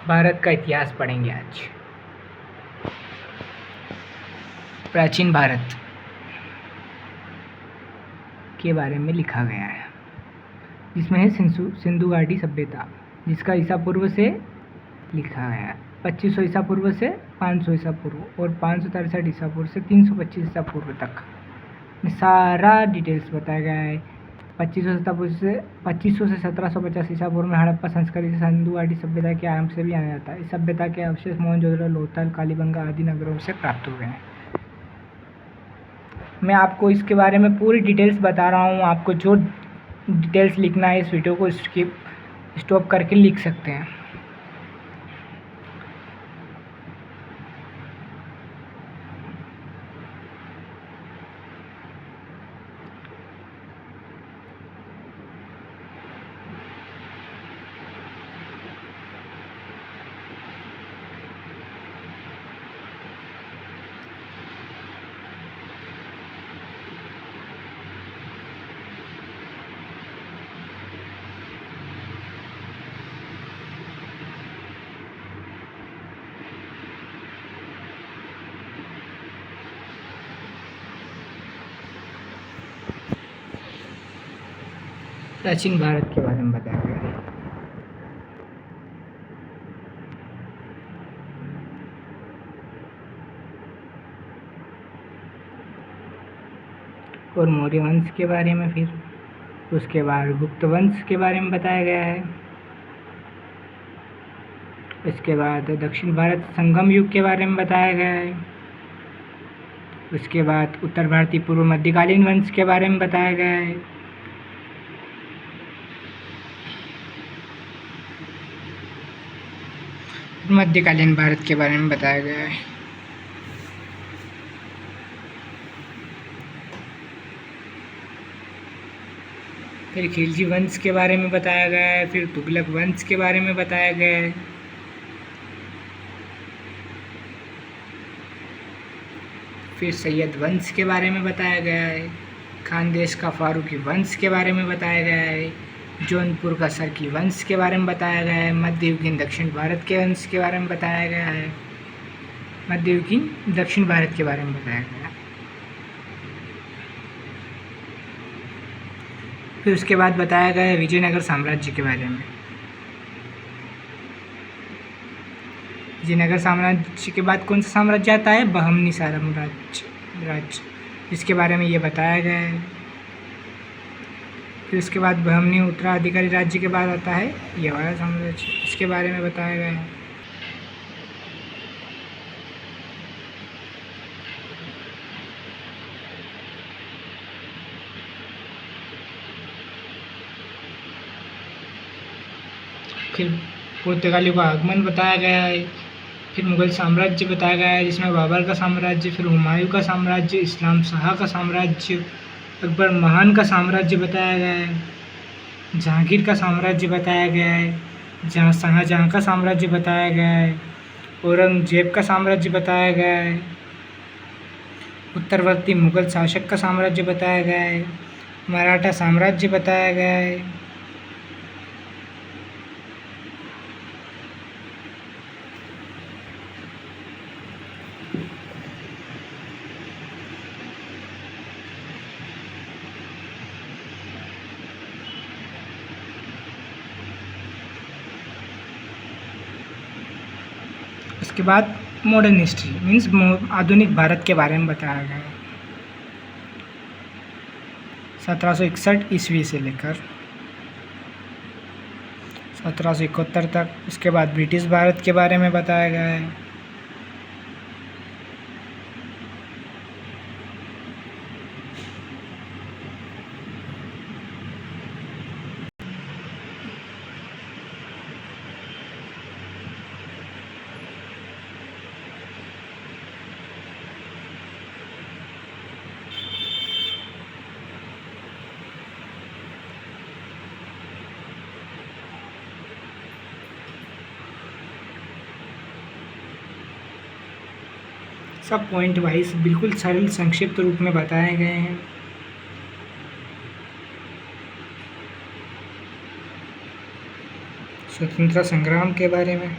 भारत का इतिहास पढ़ेंगे आज। प्राचीन भारत के बारे में लिखा गया है, जिसमें है सिंधु घाटी सभ्यता, जिसका ईसा पूर्व से लिखा गया है 2500 ईसा पूर्व से 500 ईसा पूर्व और 563 ईसा पूर्व से 325 ईसा पूर्व तक में सारा डिटेल्स बताया गया है। 2500 से 1750 ईसा पूर्व में हड़प्पा संस्कृति से सिंधु घाटी सभ्यता के आरंभ से भी जाना जाता है। इस सभ्यता के अवशेष मोहनजोदड़ो, लोथल, कालीबंगा आदि नगरों से प्राप्त हुए हैं। मैं आपको इसके बारे में पूरी डिटेल्स बता रहा हूँ। आपको जो डिटेल्स लिखना है इस वीडियो को स्टॉप करके लिख सकते हैं। प्राचीन भारत के बारे में बताया गया है। और मौर्य वंश के बारे में, फिर उसके बाद गुप्त वंश के बारे में बताया गया है। इसके बाद दक्षिण भारत संगम युग के बारे में बताया गया है। उसके बाद उत्तर भारतीय पूर्व मध्यकालीन वंश के बारे में बताया गया है। मध्यकालीन भारत के बारे में बताया गया है। फिर खिलजी वंश के बारे में बताया गया है। फिर तुगलक वंश के बारे में बताया गया है। फिर सैयद वंश के बारे में बताया गया है। खानदेश का फारूकी वंश के बारे में बताया गया है। जौनपुर का सरकी वंश के बारे में बताया गया है। मध्ययुगीन दक्षिण भारत के वंश के बारे में बताया गया है। मध्ययुगीन दक्षिण भारत के बारे में बताया गया है। फिर उसके बाद बताया गया है विजयनगर साम्राज्य के बारे में। विजयनगर साम्राज्य के बाद कौन सा साम्राज्य आता है? बहमनी साम्राज्य, जिसके बारे में ये बताया गया है। फिर उसके बाद बहमनी उत्तराधिकारी राज्य के बाद आता है ये वाला साम्राज्य, इसके बारे में बताया गया है। फिर पुर्तगालियों का आगमन बताया गया है। फिर मुगल साम्राज्य बताया गया है, जिसमें बाबर का साम्राज्य, फिर हुमायूं का साम्राज्य, इस्लाम शाह का साम्राज्य, अकबर महान का साम्राज्य बताया गया है, जहांगीर का साम्राज्य बताया गया है, शाहजहाँ का साम्राज्य बताया गया है, औरंगजेब का साम्राज्य बताया गया है, उत्तरवर्ती मुगल शासक का साम्राज्य बताया गया है, मराठा साम्राज्य बताया गया है। उसके बाद मॉडर्न हिस्ट्री मीन्स आधुनिक भारत के बारे में बताया गया है। 1761 ईस्वी से लेकर 1771 तक। उसके बाद ब्रिटिश भारत के बारे में बताया गया है। सब पॉइंट वाइज बिल्कुल सरल संक्षिप्त रूप में बताए गए हैं। स्वतंत्रता संग्राम के बारे में,